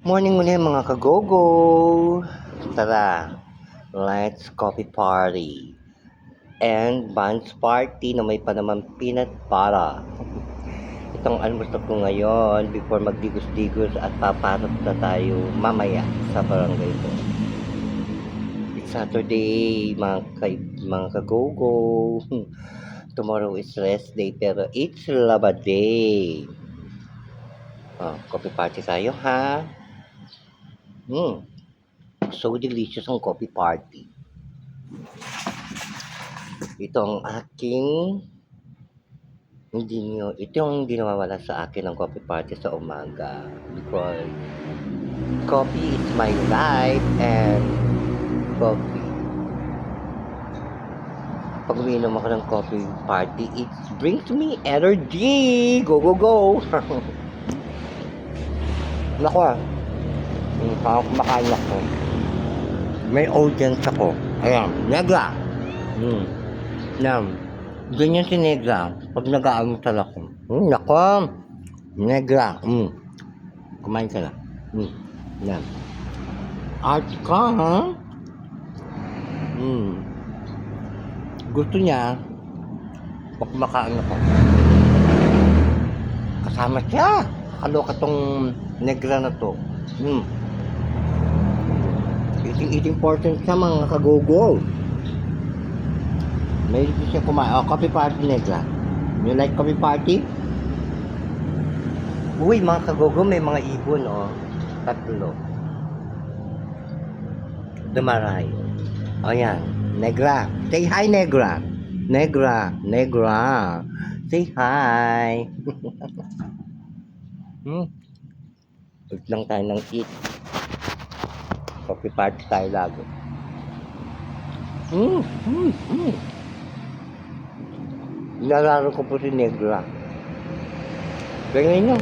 Morning muli mga kagogo! Tara, let's coffee party and buns party na may pa naman peanut butter. Itong almusal ko ngayon before magdigos-digos at papasok na tayo mamaya sa barangay ko. It's Saturday mga kagogo. Tomorrow is rest day pero it's laba day. Coffee party tayo ha. So delicious ang coffee party. Ito ang aking ito yung hindi nawawala sa akin ng coffee party sa umaga because coffee is my life and coffee. Pag umiinom ako ng coffee party, it brings me energy. Go, go, go! Naku kumakain ako. May audience ako. Ayan, Negra. Ganyan si Negra. Pag nag-aamusal ako. Naku, Negra. Kumain ka na. Yan. Art ka, ha? Gusto niya, pag kumakain ako, kasama siya. Kaloka tong Negra na to. Eating portion siya mga kagogo. May siya kumain. Coffee party Negra. You like coffee party? Uy mga kagogo, may mga ibon tatlo. Dumaray. Ayan, Negra. Say hi Negra. Negra. Say hi. Huwag lang tayo ng eat. Coffee party tayo lagi. Nilalaro ko po si Negra. Ganyan nyo.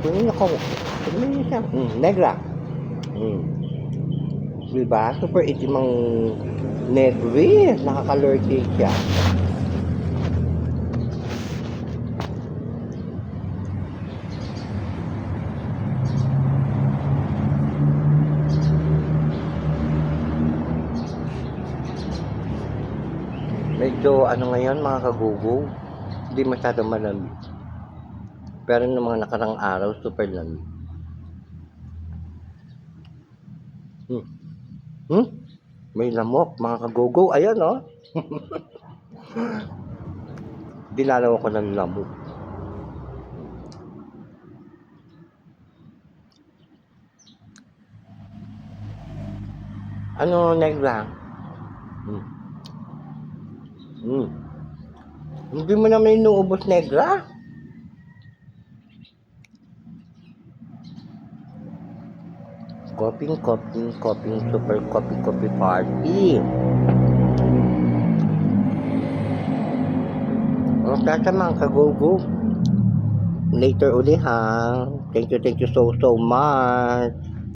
Ganyan ako. Ganyan nyo siya. Negra. Diba? Super itim ang Negri. Nakakalurky siya. Medyo ngayon mga kagugo, hindi masyadong malamig. Pero ng mga nakarang araw, super lamig. May lamok mga kagugo. Ayan Dinalaw ko ng lamok. Negra? Hindi mo naman inuubos Negra? Coffee, super coffee party. Tata mga kagogo. Later uli ha. Thank you so much.